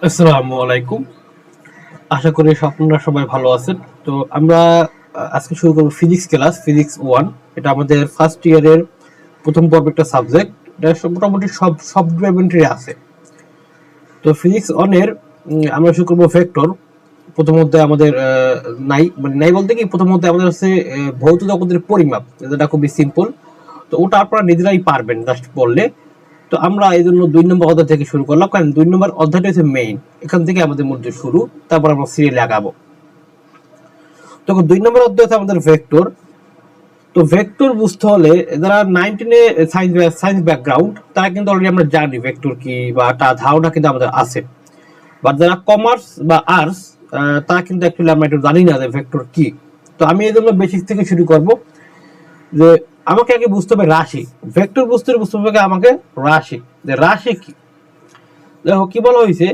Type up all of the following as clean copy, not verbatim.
আসসালামু আলাইকুম। আশা করি আপনারা সবাই ভালো আছেন। তো আমরা আজকে শুরু করব ফিজিক্স ক্লাস, ফিজিক্স 1। এটা আমাদের ফার্স্ট ইয়ারের প্রথম পর্বের একটা সাবজেক্ট। এটা মোটামুটি সব ডিপার্টমেন্টেরই আছে। তো ফিজিক্স 1 এর আমরা শুরু করব ভেক্টর। প্রথমত আমাদের নাই বলতে কি, প্রথমত আমাদের হচ্ছে ভৌত জগতের পরিমাপ, যেটা খুবই সিম্পল। তো ওটা আপনারা নিজেরাই পারবেন জাস্ট বললে। তো আমরা এই জন্য 2 নম্বর অধ্যায় থেকে শুরু করলাম, কারণ 2 নম্বর অধ্যায়টা হচ্ছে মেইন। এখান থেকে আমাদের মধ্যে শুরু, তারপর আমরা সিরিয়ালে আগাবো। তখন 2 নম্বর অধ্যায় আমাদের ভেক্টর। তো ভেক্টর বুঝতে হলে যারা 19-এ সায়েন্স ব্যাকগ্রাউন্ড, তারা কিন্তু অলরেডি আমরা জানি ভেক্টর কি, বা ধারণা কিন্তু আমাদের আছে। বাট যারা কমার্স বা আর্টস, তারা কিন্তু অ্যাকচুয়ালি আমরা একটু জানি না যে ভেক্টর কি। তো আমি এই জন্য বেসিক থেকে শুরু করব। যে আমাকে আগে বুঝতে হবে রাশি। ভেক্টর বুঝতে হবে আমাকে রাশি, যে রাশি কি। দেখো কি বলা হয়েছে,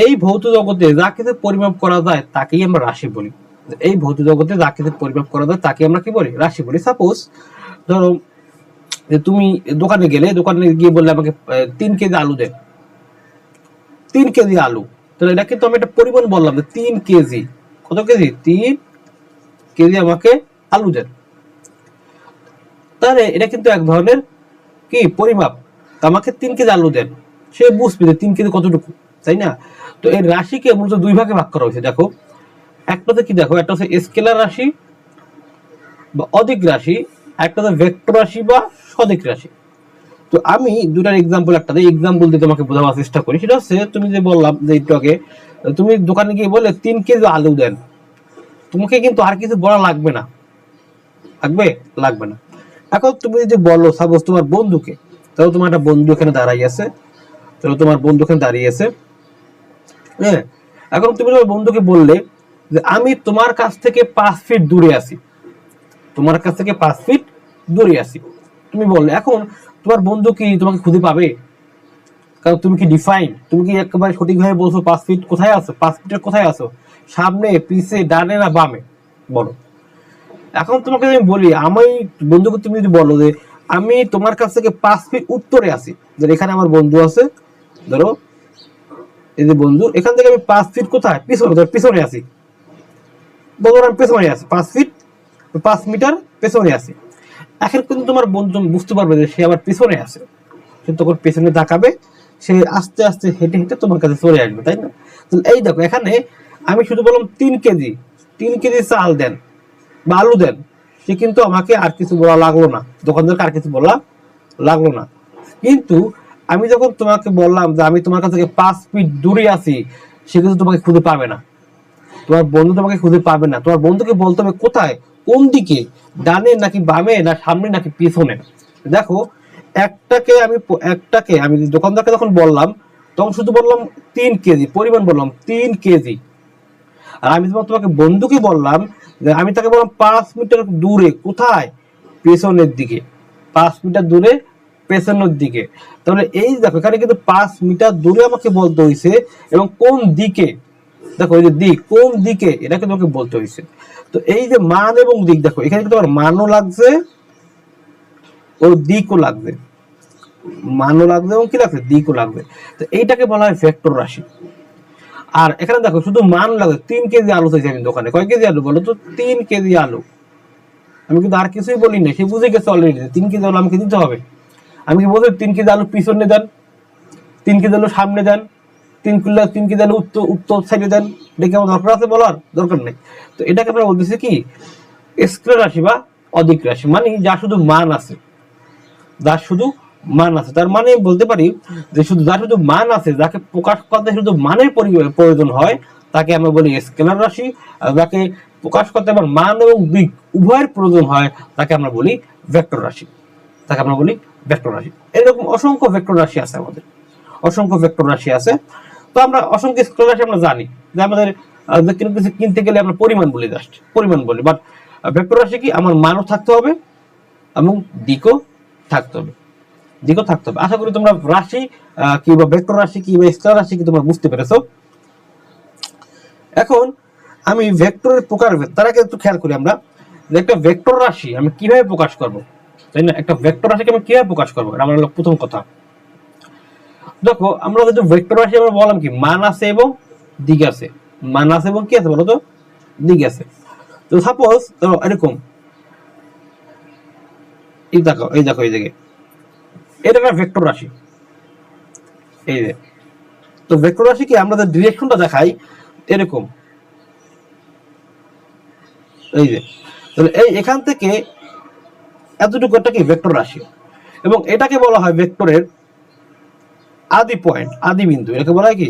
এই ভৌত জগতে যা কিছু পরিমাপ করা যায় তাকেই আমরা রাশি বলি। এই ভৌত জগতে যা কিছু পরিমাপ করা যায় তাকে আমরা কি বলি, রাশি বলি। সাপোজ ধরো যে তুমি দোকানে গেলে, দোকানে গিয়ে বললে আমাকে 3 কেজি আলু দেন, 3 কেজি আলু। তাহলে এটা কিন্তু আমি একটা পরিমাণ বললাম যে 3 কেজি। কত কেজি? 3 কেজি আমাকে আলু দেন। তাহলে এটা কিন্তু এক ধরনের কি পরিমাপ। আমাকে 3 কেজি আলু দেন, সে বুঝবে যে 3 কেজি কতটুকু, তাই না? তো এই রাশিকে মূলত 2 ভাগে ভাগ করা হয়েছে। দেখো একটাতে কি, দেখো একটা হচ্ছে স্কেলার রাশি বা অদিক রাশি, একটা হচ্ছে ভেক্টর রাশি বা সদিক রাশি। তো আমি দুটার এক্সাম্পল, একটা এক্সাম্পল দিয়ে তোমাকে বোঝাবার চেষ্টা করি। সেটা হচ্ছে তুমি যে বললাম যে একটু আগে, তুমি দোকানে গিয়ে বললে 3 কেজি আলু দেন, তোমাকে কিন্তু আর কিছু বলা লাগবে না। লাগবে না। এখন তুমি যদি বলো সাপোজ তোমার বন্ধুকে, তাহলে তোমার একটা বন্ধু এখানে দাঁড়িয়ে আছে, হ্যাঁ। এখন তুমি তোমার বন্ধুকে বললে যে আমি তোমার কাছ থেকে 5 ফিট দূরে আছি, তোমার কাছ থেকে 5 ফিট দূরে আছি, তুমি বললে। এখন তোমার বন্ধু কি তোমাকে খুঁজে পাবে? কারণ তুমি কি ডিফাইন, তুমি কি একেবারে সঠিকভাবে বলছো 5 ফিট কোথায় আছো, 5 ফিটের কোথায় আছো, সামনে পিছে ডানে না বামে, বলো। এখন তোমাকে আমি বলি, আমি বন্ধুকে তুমি যদি বলো যে আমি তোমার কাছ থেকে 5 ফিট উত্তরে আছি, ধরো এখানে আমার বন্ধু আছে, ধরো এই যে বন্ধু, এখান থেকে আমি 5 ফিট কোথায়, পিছনে আছি, বন্ধু আমি পেছনে আছি 5 ফিট, 5 মিটার পেছনে আছি। এখন কিন্তু তোমার বন্ধু বুঝতে পারবে যে সে আবার পিছনে আছে, সে তখন পেছনে তাকাবে, সে আস্তে আস্তে হেঁটে হেঁটে তোমার কাছে চলে আসবে, তাই না? এই দেখো এখানে আমি শুধু বললাম 3 কেজি, 3 কেজি চাল দেন বা আলু দেন, সে কিন্তু আমাকে আর কিছু বলা লাগলো না, দোকানদারকে আর কিছু বলা লাগলো না। কিন্তু আমি যখন তোমাকে বললাম যে আমি তোমার কাছ থেকে 5 ফিট দূরে আছি, সে কিন্তু তোমাকে খুঁজে পাবে না, তোমার বন্ধু তোমাকে খুঁজে পাবে না। তোমার বন্ধুকে বলতে হবে কোথায়, কোন দিকে, ডানে নাকি বামে, না সামনে নাকি পিছনে। দেখো একটাকে আমি দোকানদারকে যখন বললাম, তখন শুধু বললাম 3 কেজি, পরিমাণ বললাম 3 কেজি। আর আমি তোমাকে বন্ধুকে বললাম যে আমি তাকে বললাম 5 মিটার দূরে, কোথায়, পেছনের দিকে, 5 মিটার দূরে পেছনের দিকে। তাহলে এই দেখো এখানে কিন্তু 5 মিটার দূরে আমাকে বলতে হয়েছে, এবং কোন দিকে, দেখো এই যে দিক, কোন দিকে, এটা কিন্তু আমাকে বলতে হয়েছে। তো এই যে মান এবং দিক, দেখো এখানে কিন্তু আমার মানও লাগছে ও দিকও লাগবে, মানও লাগবে এবং কি লাগবে, দিকও লাগবে। তো এইটাকে বলা হয় ভেক্টর রাশি। আর এখানে দেখো শুধু মান লাগবে, 3 কেজি আলু চাইছি আমি দোকানে, কয় কেজি আলু বলো তো, 3 কেজি আলু। আমি কিন্তু আর কিছুই বলি না, সে বুঝে গেছে অলরেডি 3 কেজি আলু আমাকে দিতে হবে। আমি কি বলছি 3 কেজি আলু পিছনে দেন, 3 কেজি আলু সামনে দেন, 3 কেজি আলু উত্তর উত্তর সাইডে দেন, এটা কি আমার দরকার আছে? বলার দরকার নেই। তো এটাকে আমরা বলতেছি কি, স্কেলার রাশি বা অদিক রাশি, মানে যার শুধু মান আছে, যার শুধু মান আছে। তার মানে বলতে পারি যে যার শুধু মান আছে, যাকে প্রকাশ করতে শুধু মানের প্রয়োজন হয়, তাকে আমরা বলি স্কেলার রাশি। আর যাকে প্রকাশ করতে আমার মান এবং দিক উভয়ের প্রয়োজন হয়, তাকে আমরা বলি ভেক্টর রাশি, তাকে আমরা বলি ভেক্টর রাশি। এরকম অসংখ্য ভেক্টর রাশি আছে আমাদের, অসংখ্য ভেক্টর রাশি আছে। তো আমরা অসংখ্য স্কেলার রাশি আমরা জানি যে আমাদের কিছু কিনতে গেলে আমরা পরিমাণ বলি, জাস্ট পরিমাণ বলি। বাট ভেক্টর রাশি কি, আমার মানও থাকতে হবে এবং দিকও থাকতে হবে, আশা করি তোমরা রাশি কি বা ভেক্টর রাশি কি বা স্কেলার রাশি কি তোমরা বুঝতে পেরেছো। এখন আমি ভেক্টরের প্রকারভেদ, তার আগে একটু খেয়াল করি আমরা যে একটা ভেক্টর রাশি আমি কিভাবে প্রকাশ করব, তাই না? একটা ভেক্টর রাশিকে আমি কিভাবে প্রকাশ করবো, এটা আমার প্রথম কথা। দেখো আমরা যেটা ভেক্টর রাশি আমরা বললাম কি মান আছে এবং দিক আছে, মান আছে এবং কি আছে বলো তো, দিক আছে। তো সাপোজ ধরো এরকম, এই দেখো এই দেখো এই দিকে, এটা একটা ভেক্টর রাশি, এই যে। তো ভেক্টর রাশি কি আমরা যে ডিরেকশনটা দেখাই এরকম, এই যে, তাহলে এই এখান থেকে এতটুকু একটা কি ভেক্টর রাশি, এবং এটাকে বলা হয় ভেক্টরের আদি পয়েন্ট, আদি বিন্দু। এটাকে বলা হয় কি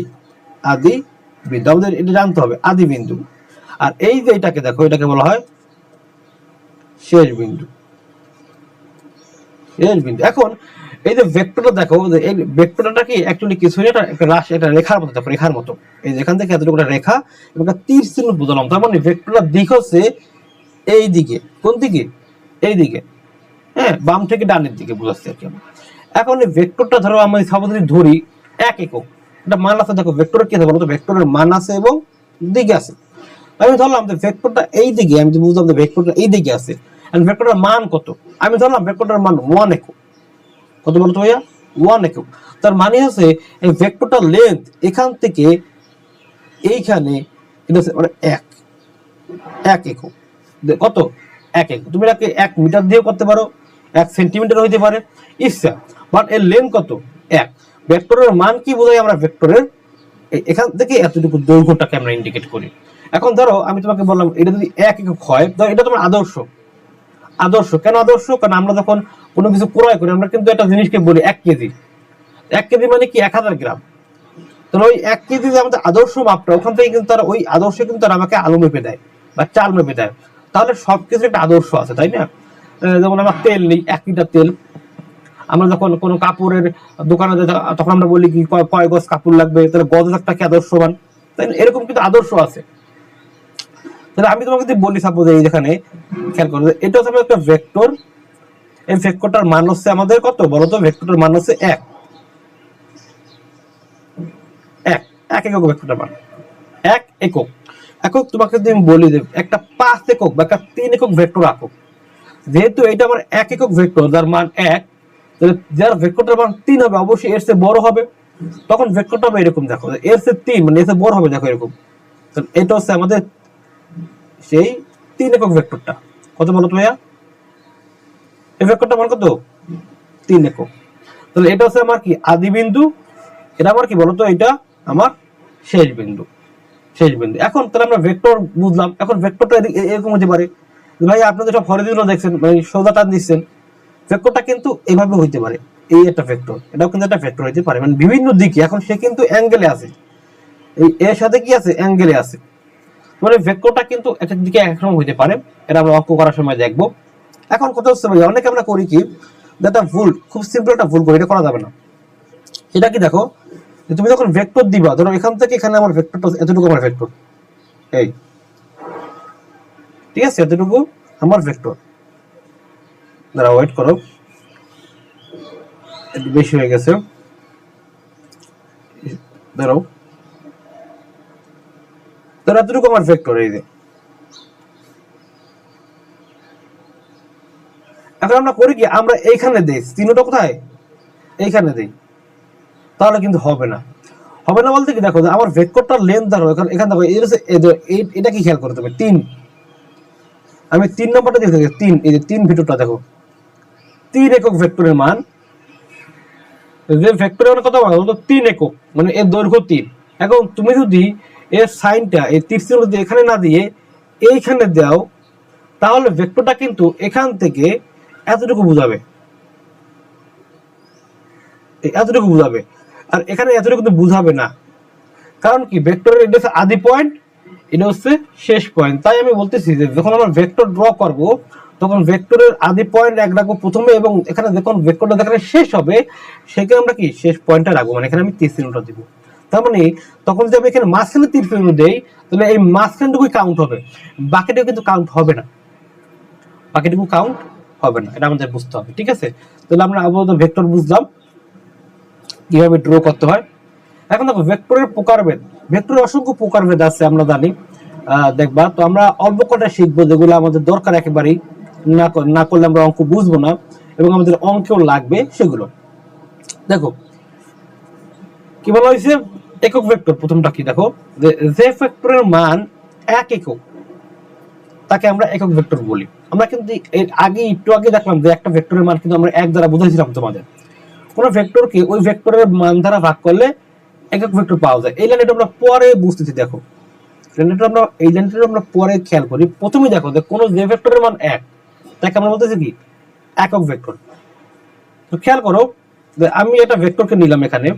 আদি বিন্দু, আমাদের এটা জানতে হবে আদি বিন্দু। আর এই যে এটাকে দেখো, এটাকে বলা হয় শেষ বিন্দু, শেষ বিন্দু। এখন এই যে ভেক্টরটা দেখো, এই ভেক্টরটা কি অ্যাকচুয়ালি কিছু না, একটা রাশি, একটা রেখার মতো, দেখো রেখার মতো। এই যে এখান থেকে এতটুকু একটা রেখা এবং একটা তীর চিহ্ন বুঝলাম, তার মানে ভেক্টরটার দিক হচ্ছে এই দিকে। কোন দিকে? এই দিকে, হ্যাঁ, বাম থেকে ডানের দিকে বুঝাচ্ছি আর কি। এখন এই ভেক্টরটা ধরো আমি সাপোজ ধরি 1 একক, এটা মান আছে। দেখো ভেক্টরের কি আছে বলো তো, ভেক্টরের মান আছে এবং দিকে আছে। আমি ধরলাম যে ভেক্টরটা এই দিকে, আমি তো বুঝলাম যে ভেক্টরটা এই দিকে আছে, আর ভেক্টরের মান কত, আমি ধরলাম ভেক্টরের মান 1 একক। কত বলতো ভাইয়া? 1 একক। তার মানে হচ্ছে এই ভেক্টরটার লেন্থ এখান থেকে এইখানে এটা হচ্ছে মানে 1 একক। কত? 1 একক। তুমি এটাকে 1 মিটার দিয়েও করতে পারো, 1 সেন্টিমিটার হইতে পারে, ইচ্ছা। বাট এর লেন্থ কত? 1। ভেক্টরের মান কি বোঝাই আমরা? ভেক্টরের এখান থেকে এতটুকু দৈর্ঘ্যটাকে আমরা ইন্ডিকেট করি। এখন ধরো আমি তোমাকে বললাম এটা যদি 1 একক হয়, ধরো এটা তোমার আদর্শ। আদর্শ কেন আদর্শ? কারণ আমরা যখন কোনো কিছু ক্রয় করি, আমরা কিন্তু একটা জিনিসকে বলি 1 কেজি। 1 কেজি মানে কি 1000 গ্রাম। তাহলে ওই 1 কেজি যে আমাদের আদর্শ মাপটা, ওখান থেকে কিন্তু তারা ওই আদর্শে কিন্তু তারা আমাকে আলু মেপে দেয় বা চাল মেপে দেয়। তাহলে সবকিছু একটা আদর্শ আছে, তাই না? যেমন আমার তেল নেই, 1 লিটার তেল। আমরা যখন কোনো কাপড়ের দোকানে যাই, তখন আমরা বলি কি কয় গজ কাপড় লাগবে, তাহলে গজ একটা কি আদর্শবান, তাই না? এরকম কিন্তু আদর্শ আছে। তাহলে আমি তোমাকে যদি বলি সাপোজ এই যেখানে খেয়াল করো, এটা হচ্ছে একটা ভেক্টর। এই ভেক্টরটার মান হচ্ছে আমাদের কত বলতো? ভেক্টরটার মান হচ্ছে 1 1 1 একক ভেক্টরটার মান 1 একক। একক তোমাকে যদি আমি বলি যে একটা 5 একক বা একটা 3 একক ভেক্টর আঁকো, যেহেতু এটা আমার 1 একক ভেক্টর যার মান 1, তাহলে যার ভেক্টরটার মান 3 হবে, অবশ্যই এর চেয়ে বড় হবে। তখন ভেক্টরটা হবে এরকম, দেখো এর চেয়ে 3 মানে এর চেয়ে বড় হবে, দেখো এরকম। তাহলে এটা হচ্ছে আমাদের সেই 3 একক ভেক্টরটা। কত বলো তো ভাইয়া? এই ভেক্টরটা মান কত? 3 একক। তাহলে এটা হচ্ছে আমার কি আদি বিন্দু, এটা আমার কি বলতো, এটা আমার শেষ বিন্দু, শেষ বিন্দু। এখন তাহলে আমরা ভেক্টর বুঝলাম। এখন ভেক্টরটা এরকম হতে পারে, ভাই আপনাদের সব হরিজন্টাল দেখছেন, মানে সোজা টান দিচ্ছেন, ভেক্টরটা কিন্তু এইভাবে হইতে পারে। এই একটা ভেক্টর, এটাও কিন্তু একটা ভেক্টর হইতে পারে, মানে বিভিন্ন দিকে। এখন সে কিন্তু অ্যাঙ্গেলে আছে, এই এর সাথে কি আছে? অ্যাঙ্গেলে আছে। মানে ভেক্টরটা কিন্তু এক এক দিকে একরকম হইতে পারে, এটা আমরা অঙ্ক করার সময় দেখবো। এখন কথা হচ্ছে ভাই, অনেকে আমরা করি কি, যেটা ভুল, খুব সিম্পল একটা ভুল করি, এটা করা যাবে না। সেটা কি দেখো, তুমি যখন ভেক্টর দিবা, ধরো এখান থেকে এখানে আমার ভেক্টরটা এতটুকু আমার ভেক্টর, এই ঠিক আছে, এতটুকু আমার ভেক্টর। দাঁড়া, ওয়েট করো, একটু বেশি হয়ে গেছে, দাঁড়াও। ধরো এতটুকু আমার ভেক্টর, এই যে। এখন আমরা করি কি, আমরা এইখানে দেই চিহ্নটা, কোথায়? এইখানে দেই। তাহলে কিন্তু হবে না। হবে না বলতে কি, দেখো আমার ভেক্টরটার লেন্থ ধরো এখানে, এখানে দেখো এটা কি খেয়াল করতে হবে, 3। আমি 3 নম্বরটা দিয়ে থাকি 3, এই যে 3 ভেক্টরটা দেখো, 3 একক ভেক্টরের মান, যে ভেক্টরের মান কত বলতো? 3 একক, মানে এর দৈর্ঘ্য 3। এখন তুমি যদি এর সাইনটা এই তীর চিহ্ন যদি এখানে না দিয়ে এইখানে দাও, তাহলে ভেক্টরটা কিন্তু এখান থেকে এতটুকু বুঝাবে, এতটুকু বুঝাবে। আর এখানে এতটুকু কিন্তু বুঝাবে না। কারণ কি, ভেক্টরের এটা হচ্ছে আদি পয়েন্ট, এটা হচ্ছে শেষ পয়েন্ট। তাই আমি বলতেছি যে যখন আমরা ভেক্টর ড্র করব, তখন ভেক্টরের আদি পয়েন্ট এক রাখবো প্রথমে, এবং এখানে যখন ভেক্টরটা যেখানে শেষ হবে, সেখানে আমরা কি শেষ পয়েন্টটা রাখবো, মানে এখানে আমি তীর চিহ্নটা দিব। তার মানে তখন যদি আমি এখানে মাঝখানে তীর চিহ্ন দেই, তাহলে এই মাঝখানটুকুই কাউন্ট হবে, বাকিটাও কিন্তু কাউন্ট হবে না, বাকিটুকু কাউন্ট হবে না। এটা আমাদের বুঝতে হবে, ঠিক আছে? তাহলে আমরা আপাতত ভেক্টর বুঝলাম কিভাবে ড্র করতে হয়। এখন দেখো ভেক্টরের প্রকারভেদ, ভেক্টরের অসংখ্য প্রকারভেদ আছে, আমরা জানি। দেখবা তো আমরা অল্প কটা শিখবো, যেগুলো আমাদের দরকার একেবারেই, না করলে আমরা অঙ্ক বুঝবো না, এবং আমাদের অঙ্কেও লাগবে সেগুলো। দেখো কি বলা হয়েছে, একক ভেক্টর। প্রথমটা কি দেখো, যে ভেক্টরের মান 1 একক তাকে আমরা একক ভেক্টর বলি। আমরা কিন্তু এর আগে একটু আগে দেখলাম যে একটা ভেক্টরের মান কিন্তু আমরা 1 দ্বারা বুঝাইছিলাম তোমাদের। কোন ভেক্টরকে ওই ভেক্টরের মান দ্বারা ভাগ করলে একক ভেক্টর পাওয়া যায়। এই লাইনটা আমরা পরে বুঝতেছি। দেখো এই লাইনটা আমরা পরে খেয়াল করি। প্রথমেই দেখো যে কোন যে ভেক্টরের মান 1 তাকে আমরা বলতেছি কি একক ভেক্টর। তো খেয়াল করো যে আমি একটা ভেক্টরকে নিলাম এখানে,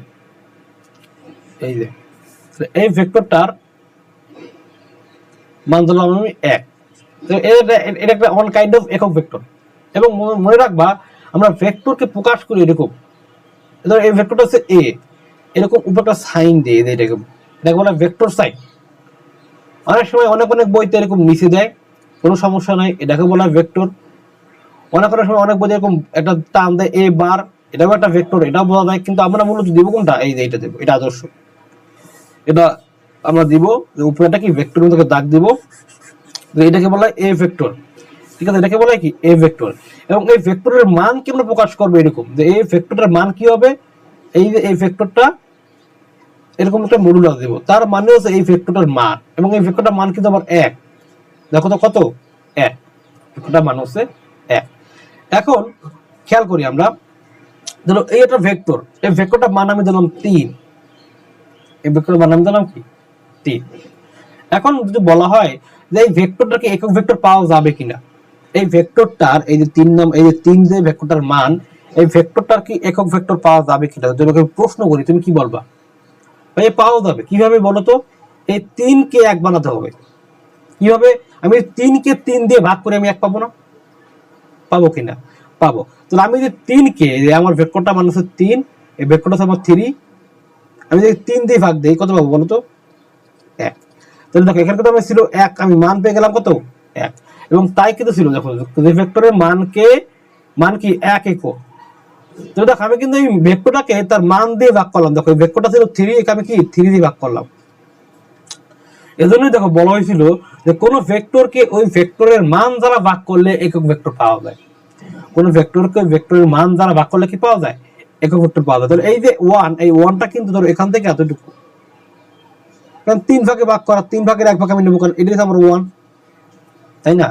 এই যে এই ভেক্টরটার মান ধরলাম আমি 1। তো এটা একটা অন কাইন্ড অফ একক ভেক্টর। এবং মনে রাখবা আমরা ভেক্টরকে প্রকাশ করি এরকম, ধর এই ভেক্টরটা হচ্ছে এ, এরকম উপর একটা সাইন দিয়ে এরকম, এটাকে বলা ভেক্টর সাইন। অনেক সময় অনেক বইতে এরকম নিচে দেয়, কোনো সমস্যা নাই, এটাকে বলা ভেক্টর। অনেক সময় অনেক বই এরকম একটা টান দেয় এ বার, এটাও একটা ভেক্টর, এটাও বলা যায়। কিন্তু আমরা মূলত দিব কোনটা, এই যে এটা দেবো, এটা আদর্শ, এটা আমরা দিব উপরে একটা কি ভেক্টর মতো দাগ দিব, এটাকে বলা হয় এ ভেক্টর। ঠিক আছে, এটাকে বলা হয় কি এ ভেক্টর। এবং এই ভেক্টরের মান কি আমরা প্রকাশ করবো এরকম, যে এই ভেক্টরের মান কি হবে, এই যে এই ভেক্টরটা এরকম একটা মডুলাস দেব, তার মানে হচ্ছে এই ভেক্টরটার মান। এবং এই ভেক্টরটার মান কিন্তু আমার 1। দেখো তো কত, 1। ভেক্টরটার মান হচ্ছে 1। এখন খেয়াল করি আমরা, ধরো এই একটা ভেক্টর, এই ভেক্টরটার মান আমি দিলাম 3। এই ভেক্টরের মান আমি দিলাম কি 3। এখন যদি বলা হয় যে এই ভেক্টরটাকে একক ভেক্টর পাওয়া যাবে কিনা, এই ভেক্টরটার এই যে 3 নাম, এই যে 3 যে ভেক্টরটার মান, এই ভেক্টরটার কি একক ভেক্টর পাওয়া যাবে কিনা, যদি আমি প্রশ্ন করি তুমি কি বলবা? ভাই পাওয়া যাবে কিভাবে বলো তো? এই 3 কে 1 বানাতে হবে। কিভাবে? আমি 3 কে 3 দিয়ে ভাগ করে আমি 1 পাবো না? পাবো কিনা? পাবো। তাহলে আমি যে 3 কে, আমার ভেক্টরটা মান হচ্ছে 3, এই ভেক্টরটা হচ্ছে আমার 3, আমি যদি 3 দিয়ে ভাগ দেই কত পাবো বলো তো? 1। তাহলে দেখো এখানে কত ছিল 1, আমি মান পেয়ে গেলাম কত 1। এবং তাই কিন্তু ছিল দেখো যে ভেক্টরের মান কি 1 একক। তো দেখো আমি কিন্তু এই ভেক্টরটাকে তার মান দিয়ে ভাগ করলাম। দেখো এই ভেক্টরটা ছিল 3, একে আমি কি 3 দিয়ে ভাগ করলাম। এজন্যই দেখো বলা হয়েছিল যে কোন ভেক্টরকে ওই ভেক্টরের মান দ্বারা ভাগ করলে একক ভেক্টর পাওয়া যায়। কোন ভেক্টরকে ভেক্টরের মান দ্বারা ভাগ করলে কি পাওয়া যায়? একক ভেক্টর পাওয়া যায়। তাহলে এই যে 1, এই 1টা কিন্তু ধরো এখান থেকে এতটুকু, কারণ 3 ভাগে ভাগ করা, 3 ভাগের 1 ভাগ আমি নেব, কারণ এটা হচ্ছে আমার 1, তাই না?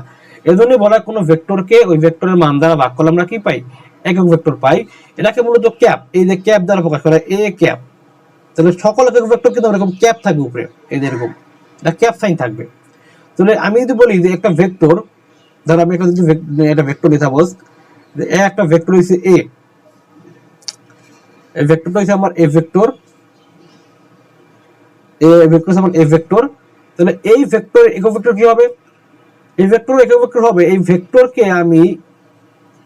এজন্যই বলা হয় কোন ভেক্টরকে ওই ভেক্টরের মান দ্বারা ভাগ করলে আমরা কি পাই? একক ভেক্টর পাই। এটাকে মূলত ক্যাপ, এই যে ক্যাপ দ্বারা প্রকাশ করা, এ ক্যাপ। তাহলে সকল একক ভেক্টর কিন্তু এরকম ক্যাপ থাকবে উপরে, এই যে এরকম এটা ক্যাপ সাইন থাকবে। তাহলে আমি যদি বলি যে একটা ভেক্টর, ধর আমি একটা ভেক্টর লিখা বস, যে একটা ভেক্টর হইছে এ, এই ভেক্টরটা হইছে আমার এ ভেক্টর, এ ভেক্টর। তাহলে এই ভেক্টরের একক ভেক্টর কি হবে? এই ভেক্টরের একক ভেক্টর হবে এই ভেক্টরকে আমি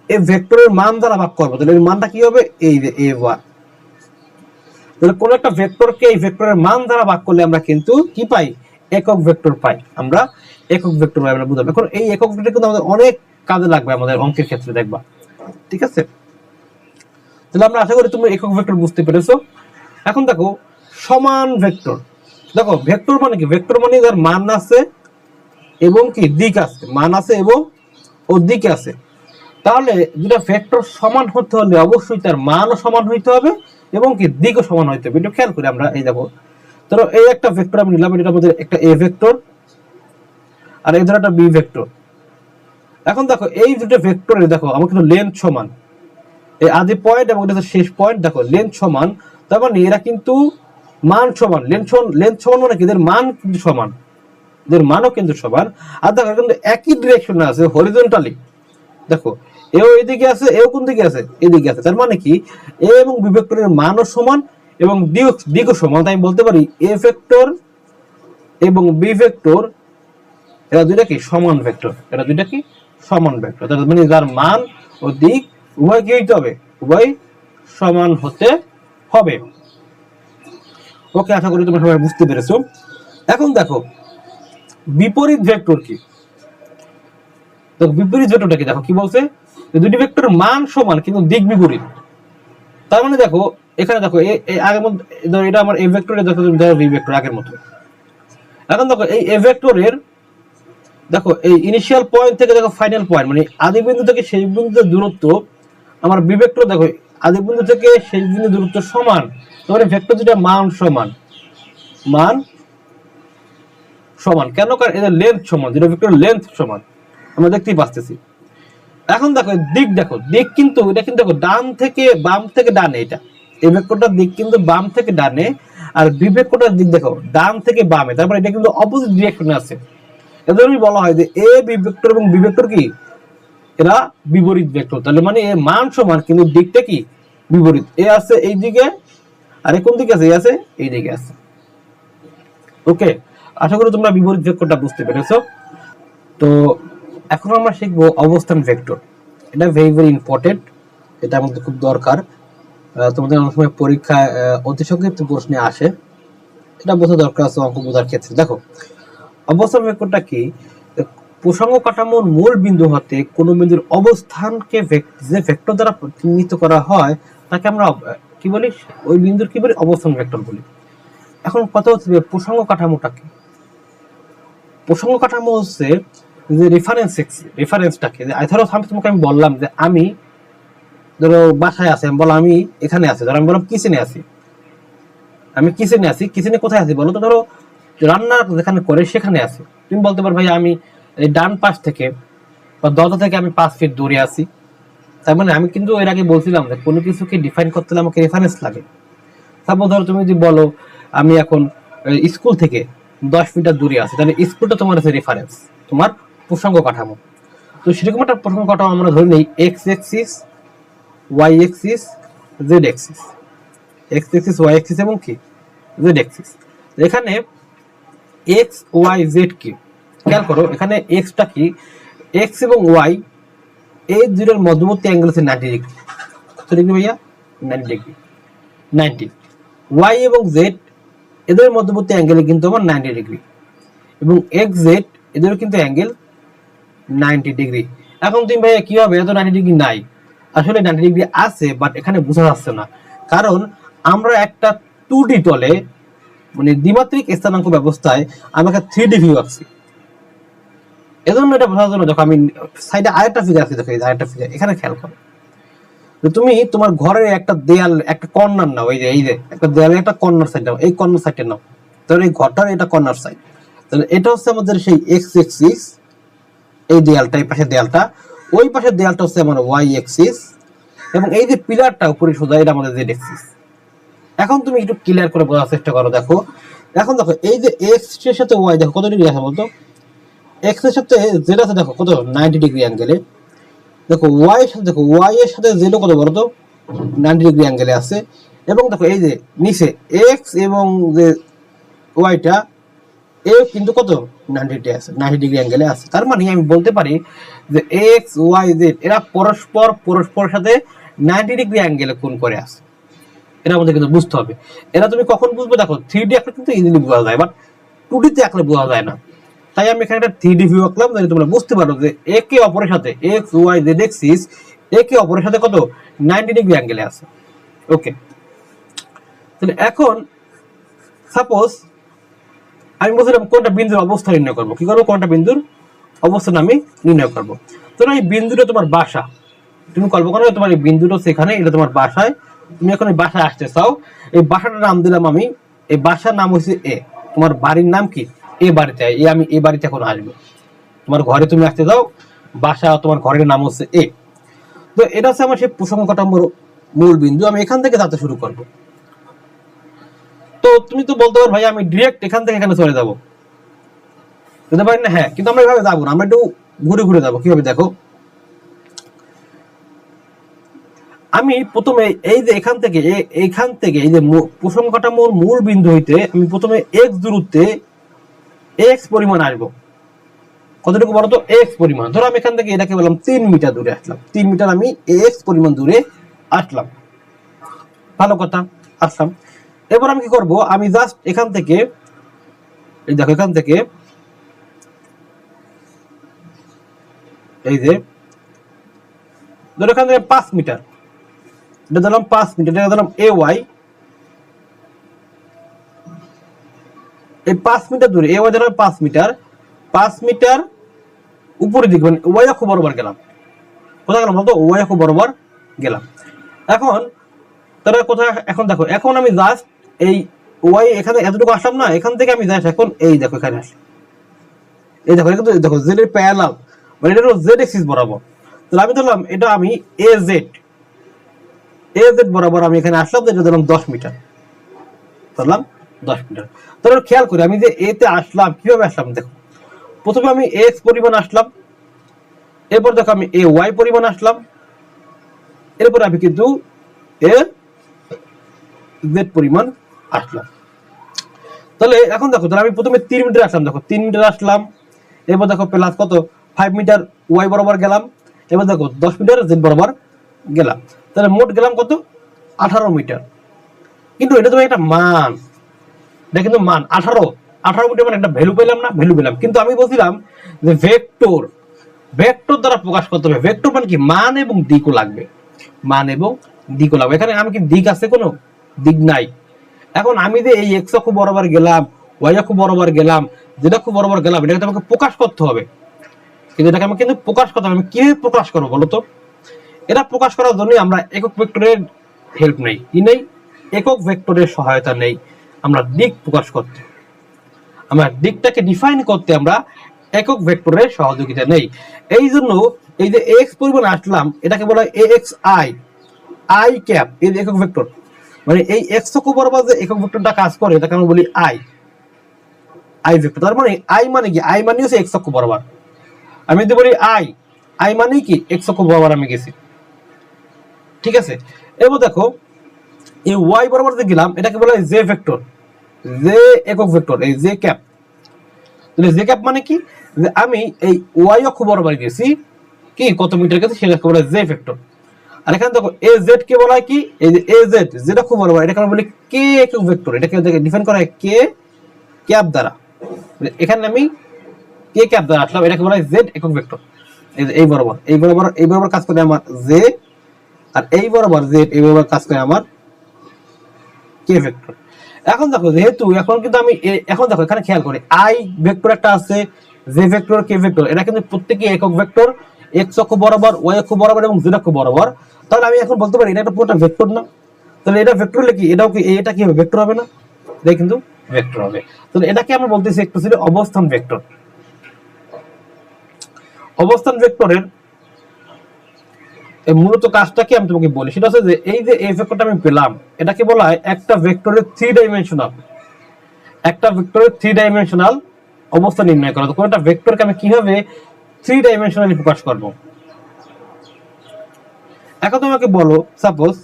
এই ভেক্টরের মান দ্বারা ভাগ করব। তাহলে এর মানটা কি হবে? এই যে a1। তাহলে কোন একটা ভেক্টরকে এই ভেক্টরের মান দ্বারা ভাগ করলে আমরা কিন্তু কি পাই? একক ভেক্টর পাই। আমরা একক ভেক্টর পাই, আমরা বুঝলাম। এখন এই একক ভেক্টর কিন্তু আমাদের অনেক কাজে লাগবে আমাদের অঙ্কের ক্ষেত্রে, দেখবা। ঠিক আছে, তাহলে আমরা আশা করি তুমি একক ভেক্টর বুঝতে পেরেছো। এখন দেখো সমান ভেক্টর। দেখো ভেক্টর মানে কি? ভেক্টর মানে যার মান আছে এবং কি দিক আছে, মান আছে এবং ও দিক আছে। তাহলে দুটা ভেক্টর সমান হতে হলে অবশ্যই তার মানও সমান হইতে হবে এবং কি দিকও সমান হইতে হবে। এটা খেয়াল করি আমরা। এই দেখো ধরো এই একটা ভেক্টর আমি নিলাম, এটার মধ্যে একটা এ ভেক্টর আর এই ধরো একটা বি ভেক্টর। এখন দেখো এই দুটো ভেক্টরের দেখো আমার কিন্তু লেন্থ সমান, এই আদি পয়েন্ট এবং এটা শেষ পয়েন্ট, দেখো লেন্থ সমান। তার মানে এরা কিন্তু মান সমান। লেন্থ সমান মানে কি? এদের মান কিন্তু সমান, এদের মানও কিন্তু সমান। আর দেখো কিন্তু একই ডিরেকশনে আছে হরিজন্টালি। দেখো এও এদিকে আছে, এও কোন দিকে আছে? এদিকে আছে। তার মানে কি এ এবং বি ভেক্টরের মানও সমান এবং দিকও সমান। তাই আমি বলতে পারি এ ভেক্টর এবং বি ভেক্টর এরা দুইটা কি সমান ভেক্টর, এরা দুইটা কি সমান ভেক্টর। তার মানে যার মান ও দিক উভয় কি হইতে হবে? উভয় সমান হতে হবে। ওকে, আশা করি তোমরা সবাই বুঝতে পেরেছো। এখন দেখো বিপরীত ভেক্টর কি? বিপরীত ভেক্টরটা কি? দেখো কি বলছে, দুটি ভেক্টরের মান সমান কিন্তু দিক বিপরীত। তার মানে দেখো এখানে দেখো এই আগের মধ্যে এটা আমার এ ভেক্টর, দেখো তুমি ধরো বি ভেক্টর আগের মতো। এখন দেখো এই এ ভেক্টরের দেখো এই ইনিশিয়াল পয়েন্ট থেকে দেখো ফাইনাল পয়েন্ট, মানে আদি বিন্দু থেকে শেষ বিন্দুর দূরত্ব আমার বি ভেক্টর দেখো আদি বিন্দু থেকে শেষ বিন্দু দূরত্ব সমান। তোমার ভেক্টর দুটা মান সমান, মান সমান কেন? কারণ এদের লেন্থ সমান, দুটো ভেক্টর লেন্থ সমান আমরা দেখতেই পাচ্ছি। এখন দেখো দিক, দেখো দিক কিন্তু এটা কিন্তু দেখো ডান থেকে বাম থেকে ডানে, এটা এই ভেক্টরটার দিক কিন্তু বাম থেকে ডানে, আর বি ভেক্টরটার দিক দেখো ডান থেকে বামে, তারপর এটা কিন্তু অপোজিট ডিরেকশনে আছে। এজন্যই বলা হয় যে এ বি ভেক্টর এবং বি ভেক্টর কি এরা বিপরীত ভেক্টর, তাহলে মানে এর মান সমান কিন্তু দিকটা কি বিপরীত। এ আছে এই দিকে আর কোন দিকে আছে? এ আছে এই দিকে আছে। ওকে, আশা করি তোমরা বিপরীত ভেক্টরটা বুঝতে পেরেছো। তো এখন আমরা শিখবো অবস্থান ভেক্টর। এটা ভেরি ভেরি ইম্পর্টেন্ট, এটা আমাদের খুব দরকার। তোমাদের অনেক সময় পরীক্ষায় অতি সংক্ষিপ্ত প্রশ্নে আসে, এটা বোঝা দরকার আছে অঙ্ক বোঝার ক্ষেত্রে। দেখো অবস্থান ভেক্টরটা কি? প্রসঙ্গ কাঠামোর মূল বিন্দু হতে কোন বিন্দুর অবস্থানকে যে ভেক্টর দ্বারা চিহ্নিত করা হয় তাকে আমরা কি বলি? ওই বিন্দুর কি বলি? অবস্থান ভেক্টর বলি। এখন কথা হচ্ছে প্রসঙ্গ কাঠামোটা কি? প্রসঙ্গ কাঠামো হচ্ছে যে রেফারেন্সটাকে, ধরো তোমাকে আমি বললাম যে আমি ধরো বাসায় আছি, আমি বললাম আমি এখানে আছি, ধরো আমি বললাম কিচেনে আছি, আমি কিচেনে আছি। কিচেনে কোথায় আছি বলো তো? ধরো রান্না যেখানে করে সেখানে আছি। তুমি বলতে পারো ভাই আমি এই ডান পাশ থেকে বা দরজা থেকে আমি 5 ফিট দূরে আছি। তার মানে আমি কিন্তু এর আগে বলছিলাম যে কোনো কিছুকে ডিফাইন করতে হলে আমাকে রেফারেন্স লাগে। তারপর ধরো তুমি যদি বলো আমি এখন স্কুল থেকে 10 মিটার দূরে আছি, তাহলে স্কুলটা তোমার আছে রেফারেন্স, তোমার প্রসঙ্গ কাঠামো। তো সেরকম একটা প্রসঙ্গ কাঠামো আমরা ধরে নেই X axis, Y axis, Z axis, X axis, Y axis এবং কি জেড এক্সিস। এখানে এক্স ওয়াই জেড কি খেয়াল করো, এখানে এক্সটা কি, এক্স এবং ওয়াই এই দুটোর মধ্যবর্তী অ্যাঙ্গেল হচ্ছে 90 ডিগ্রি। কত ডিগ্রি ভাইয়া? 90 ডিগ্রি। 90। ওয়াই এবং জেড এদের মধ্যবর্তী অ্যাঙ্গেল কিন্তু আমার 90 ডিগ্রি, এবং এক্স জেড এদের কিন্তু অ্যাঙ্গেল 90 ডিগ্রি। এখন তুমি ভাইয়া কি হবে? এত 90 ডিগ্রি নাই, আসলে 90 ডিগ্রি আছে, বাট এখানে বোঝা যাচ্ছে না, কারণ আমরা একটা 2D তলে মানে দ্বিমাত্রিক স্থানাঙ্ক ব্যবস্থায় আমরা একটা 3D ভিউ আঁকছি। এজন্য এটা বোঝার জন্য দেখো আমি সাইডে আরেকটা ফিগার আছে, দেখো এই আরেকটা ফিগার, এখানে খেয়াল করো। তুমি তোমার ঘরের একটা দেয়াল, একটা কর্নার নাও, এই যে একটা দেয়ালের একটা কর্নার সাইড নাও, এই কর্নার সাইডটা নাও, তাহলে এই ঘরটার এটা কর্নার সাইড, তাহলে এটা হচ্ছে আমাদের সেই এক্স এক্সিস, এই দেয়ালটা, এই পাশের দেয়ালটা, ওই পাশের দেয়ালটা হচ্ছে আমার ওয়াই এক্সিস, এবং এই যে পিলারটা উপরে সোজা এটা আমাদের জেড এক্সিস। এখন তুমি একটু ক্লিয়ার করে বোঝার চেষ্টা করো। দেখো এখন দেখো এই যে এক্স এর সাথে ওয়াই দেখো কত ডিগ্রি আছে বলতো? এক্স এর সাথে জেড আছে দেখো কত 90 ডিগ্রি অ্যাঙ্গেলে। দেখো ওয়াই এর সাথে, দেখো ওয়াই এর সাথে জেড কত বলো তো? 90 ডিগ্রি অ্যাঙ্গেলে আছে। এবং দেখো এই যে নিচে এক্স এবং যে ওয়াইটা এ কিন্তু কত 90 ডিগ্রি আছে, 90 ডিগ্রি অ্যাঙ্গেলে আছে। তার মানে আমি বলতে পারি যে এক্স ওয়াই জেড এরা পরস্পরের সাথে 90 ডিগ্রি অ্যাঙ্গেলে কোণ করে আছে। এটা আমাদের কিন্তু বুঝতে হবে। এরা তুমি কখন বুঝবে? দেখো 3D আঁকলে কিন্তু ইজিলি বোঝা যায়, বাট 2D তে আঁকলে বোঝা যায় না। তাই আমি এখানে একটা 3D ভিউ আঁকলাম, যাতে তোমরা বুঝতে পারো যে একে অপরের সাথে এক্স ওয়াই জেড এক্সিস একে অপরের সাথে কত 90 ডিগ্রি অ্যাঙ্গেলে আছে। ওকে, তাহলে এখন সাপোজ আমি বলছিলাম কোনটা বিন্দুর অবস্থান নির্ণয় করবো। কি করবো? কোনটা বিন্দুর অবস্থান আমি নির্ণয় করবো। তো এই বিন্দুটা তোমার বাসা, তুমি কল্পনা করো তোমার এই বিন্দুটা সেখানে, এটা তোমার বাসায়, তুমি এখন এই বাসায় আসতে চাও। এই বাসাটার নাম দিলাম আমি, এই বাসার নাম হচ্ছে এ। তোমার বাড়ির নাম কি? এ বাড়িতে। আমি এই বাড়িতে এখন আসবো, তোমার ঘরে তুমি আসতে যাও, বাসা তোমার ঘরের নাম হচ্ছে এ। তো এটা হচ্ছে আমার সেই প্রসঙ্গ কাঠামোর মূল বিন্দু। আমি এখান থেকে যাতে শুরু করব। তো তুমি তো বলতে পারো ভাই আমি ডিরেক্ট এখান থেকে এখানে চলে যাবো, যেতে পারি না? হ্যাঁ, কিন্তু আমরা এভাবে যাবো না, আমরা একটু ঘুরে ঘুরে যাবো। কিভাবে? দেখো আমি প্রথমে এই যে এখান থেকে এই যে প্রসঙ্গ কাঠামোর মূল বিন্দু হইতে আমি প্রথমে এক্স দূরত্বে এক্স পরিমাণ আসবো। কতটুকু বলতো? এক্স পরিমাণ। ধরো আমি এখান থেকে এটাকে বললাম 3 মিটার দূরে আসলাম, 3 মিটার আমি এক্স পরিমাণ দূরে আসলাম। ভালো কথা, আসলাম। এবার আমি কি করব? আমি জাস্ট এখান থেকে এই দেখো এখান থেকে এই যে ধরো এখান থেকে 5 মিটার, এটা দিলাম 5 মিটার, এটা দিলাম এ ওয়াই। এই 5 মিটার দূরে এ ওয়াই দিলাম 5 মিটার, 5 মিটার উপরে দিকে মানে ওয়াই অক্ষ বরাবর গেলাম। কোথায় গেলাম বলতো? ওয়াই অক্ষ বরাবর গেলাম। এখন তাহলে কোথায় এখন দেখো, এখন আমি জাস্ট এই ওয়াই এখানে এতটুকু আসলাম না, এখান থেকে আমি জাস্ট এখন এই দেখো এখানে আসি, এই দেখো কিন্তু দেখো জেড এর প্যারালাল, মানে এটা হলো জেড এক্সিস বরাবর। তাহলে আমি ধরলাম এটা আমি এ জেড বরাবর আমি এখানে আসলাম, এটা ধরলাম 10 মিটার, ধরলাম 10 মিটার। তাহলে খেয়াল করি আমি যে এ তে আসলাম কিভাবে আসলাম, দেখো প্রথমে আমি এক্স পরিমাণ আসলাম, এরপর দেখো আমি এ ওয়াই পরিমাণ আসলাম, এরপর আমি কিন্তু এ জেড পরিমাণ আসলাম। তাহলে এখন দেখো, তাহলে আমি প্রথমে 3 মিটার আসলাম, দেখো 3 মিটার আসলাম, এরপর দেখো প্লাস কত 5 মিটার ওয়াই বরাবর গেলাম, এবার দেখো 10 মিটার জেড বরাবর গেলাম, তাহলে মোট গেলাম কত 18 মিটার। কিন্তু এটা তো একটা মান, এটা কিন্তু মান 18 মিটার, মানে একটা ভ্যালু পেলাম না, ভ্যালু পেলাম। কিন্তু আমি বলছিলাম যে ভেক্টর দ্বারা প্রকাশ করতে হবে। ভেক্টর মানে কি, মান এবং দিকও লাগবে, মান এবং দিকও লাগবে। এখানে আমি কি দিক আছে, কোনো দিক নাই। এখন আমি যে এই এক্স অক্ষ বরাবর গেলাম, ওয়াই অক্ষ বরাবর গেলাম, জেড অক্ষ বরাবর গেলাম, এটাকে আমাকে প্রকাশ করতে হবে। কিন্তু এটাকে আমি কিন্তু প্রকাশ করতে হবে, আমি কিভাবে প্রকাশ করবো বলতো? এটা প্রকাশ করার জন্য আমরা একক ভেক্টরের হেল্প নেই, কি নেই, একক ভেক্টরের সহায়তা নেই। আমরা দিক প্রকাশ করতে, আমরা দিকটাকে ডিফাইন করতে আমরা একক ভেক্টরের সহযোগিতা নেই। এই জন্য এই যে এক্স পরিমাণ আসলাম, এটাকে বলা হয় এক্স আই ক্যাপ, এই একক ভেক্টর, মানে এই এক্স অক্ষ বরাবর যে একক ভেক্টরটা কাজ করে এটাকে আমরা বলি আই ভেক্টর। তার মানে আই মানে কি, আই মানে হচ্ছে এক্স অক্ষ বরাবর। আমি যদি বলি আই মানে কি এক্স অক্ষ বরাবর আমি গেছি, ঠিক আছে। এবার দেখো এই ওয়াই বরাবর যে গেলাম এটাকে বলা হয় জে ভেক্টর, জে একক ভেক্টর, এই জে ক্যাপ। তাহলে জে ক্যাপ মানে কি, যে আমি এই ওয়াই অক্ষ বরাবর গেছি কি কত মিটার গেছে সেটাকে বলা হয় জে ভেক্টর। আর এখানে দেখো এ জেড কে বলা হয় কি, এই যে এ জেড অক্ষ বরাবর, এটাকে আমরা বলি কে একক ভেক্টর, এটাকে ডিফাইন করা হয় কে ক্যাপ দ্বারা। এখানে আমি কে ক্যাপ দ্বারা আসলাম, এটাকে বলা হয় জেড একক ভেক্টর। এই বরাবর কাজ করে আমার জে, আর এই বরাবর জেড, এই বরাবর কাজ করে আমার কে ভেক্টর। এখন দেখো যেহেতু এখন কিন্তু আমি এখন দেখো এখানে খেয়াল করি আই ভেক্টর একটা আছে, জে ভেক্টর, কে ভেক্টর, এটা কিন্তু প্রত্যেকই একক ভেক্টর, এক্স অক্ষ বরাবর, ওয়াই অক্ষ বরাবর এবং জেড অক্ষ বরাবর। তাহলে আমি এখন বলতে পারি এটা একটা পুরোটা ভেক্টর না? তাহলে এটা ভেক্টর হলে কি এটাও কি, এটা কি হবে ভেক্টর হবে না? এটা কিন্তু ভেক্টর হবে। তাহলে এটাকে আমরা বলতেছি একটু ছিল অবস্থান ভেক্টর। অবস্থান ভেক্টরের মূলত কাজটা কি আমি তোমাকে বলি, সেটা হচ্ছে যে এই যে এই ভেক্টরটা আমি পেলাম, এটাকে বলা হয় একটা ভেক্টরের 3 ডাইমেনশনাল, একটা ভেক্টরের 3 ডাইমেনশনাল অবস্থা নির্ণয় করা। তো কোনটা ভেক্টরকে আমি কিভাবে 3 ডাইমেনশনালি প্রকাশ করব? এখন তোমাকে বলো, সাপোজ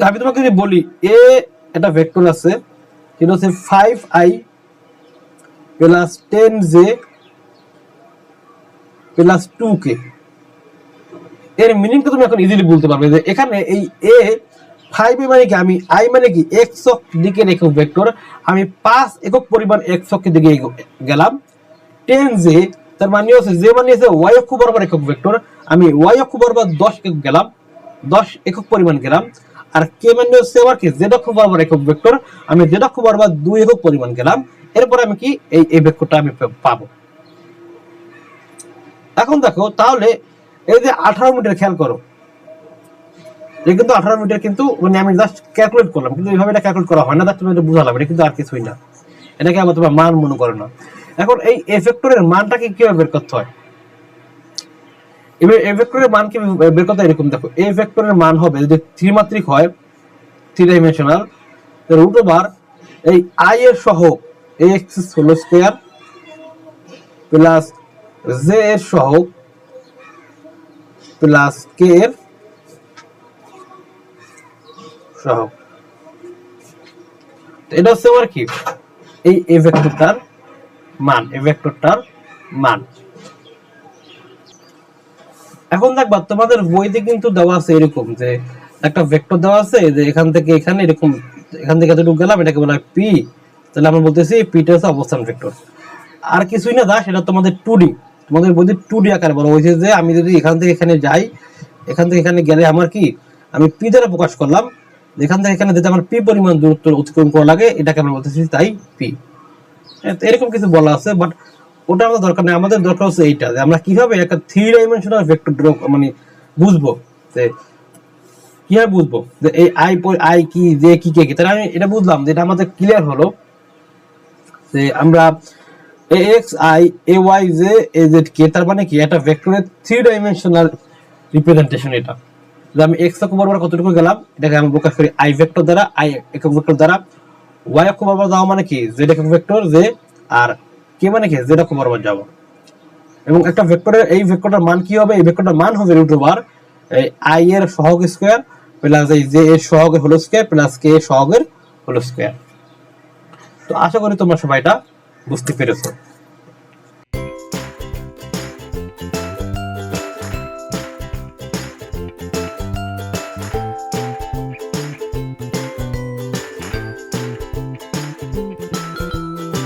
আমি তোমাকে যদি বলি এ একটা ভেক্টর আছে, সেটা হচ্ছে 5i plus 10j plus 2k। এর মিনিংটা তুমি এখন ইজিলি বলতে পারবে যে এখানে এই এ 5 মানে কি, আমি আই মানে কি এক্স অক্ষ দিকের একক ভেক্টর, আমি 5 একক পরিমাণ এক্স অক্ষের দিকে গেলাম। 10j তার মানে হচ্ছে যে মানে হচ্ছে ওয়াই অক্ষ বরাবর একক ভেক্টর, আমি ওয়াই অক্ষ বরাবর 10 একক গেলাম, 10 একক পরিমাণ গেলাম। আর কে মানে হচ্ছে আবার কি জেড অক্ষ বরাবর একক ভেক্টর, আমি জেড অক্ষ বরাবর 2 একক পরিমাণ গেলাম। এরপর আমি কি এই ভেক্টরটা আমি পাবো। এখন দেখো তাহলে এই যে 18 মিটার খেয়াল করো, এই কিন্তু 18 মিটার কিন্তু মানে আমি জাস্ট ক্যালকুলেট করলাম, কিন্তু এইভাবে এটা ক্যালকুলেট করা হয় না, তুমি এটা বুঝালাম, এটা কিন্তু আর কিছুই না, এটাকে আবার তোমার মান মনে করে না। এখন এই ভেক্টরের মানটাকে কিভাবে বের করতে হয়, এবার এই ভেক্টরের মান কি বের করতে হয়, এরকম দেখো এই ভেক্টরের মান হবে যদি ত্রিমাত্রিক হয়, 3 ডাইমেনশনাল, রুট ওভার এই আই এর সহগ x whole square plus j এর সহগ প্লাস কে এর সহগ। এটা হচ্ছে আমার কি এই ভেক্টরটার মান, এই ভেক্টরটার মান। এখন দেখবা তোমাদের বইতে কিন্তু দেওয়া আছে এরকম যে একটা ভেক্টর দেওয়া আছে যে এখান থেকে এখানে এরকম, এখান থেকে এতটুকু গেলাম, এটাকে বলা হয় পি। তাহলে আমরা বলতেছি পিটা হচ্ছে অবস্থান ভেক্টর, আর কিছুই না দা, সেটা তোমাদের 2D, তোমাদের বইতে 2D আকারে বলা হয়েছে যে আমি যদি এখান থেকে এখানে যাই, এখান থেকে এখানে গেলে আমার কি, আমি পি দ্বারা প্রকাশ করলাম, এখান থেকে এখানে যেতে আমার পি পরিমাণ দূরত্ব অতিক্রম করা লাগে, এটাকে আমরা বলতেছি তাই পি। এরকম কিছু বলা আছে, বাট ওটা আমাদের দরকার নেই। আমাদের দরকার হচ্ছে এইটা, যে আমরা কিভাবে একটা 3 ডাইমেনশনাল ভেক্টর মানে বুঝবো যে কিভাবে বুঝবো যে এই আই কি, জে কি, কে কি? তাহলে আমি এটা বুঝলাম যে এটা আমাদের ক্লিয়ার হলো যে আমরা a x i a y j a z k, তার মানে কি এটা ভেক্টরের 3 ডাইমেনশনাল রিপ্রেজেন্টেশন। এটা যে আমি এক্স অক্ষ বরাবর কতটুকু গেলাম এটাকে আমি প্রকাশ করি আই ভেক্টর দ্বারা, আই একক ভেক্টর দ্বারা। ওয়াই অক্ষ বরাবর যাওয়া মানে কি জেড একক ভেক্টর জে, আর কে মানে কি জেড অক্ষ বরাবর যাবো। এবং একটা ভেক্টরের এই ভেক্টরটার মান কি হবে? এই ভেক্টরটার মান হবে রুট ওভার এই আই এর সহগ স্কয়ার প্লাস এই জে এর সহগের হোল স্কয়ার প্লাস কে এর সহগের হোল স্কয়ার। তো আশা করি তোমরা সবাই এটা বুঝতে পেরেছো।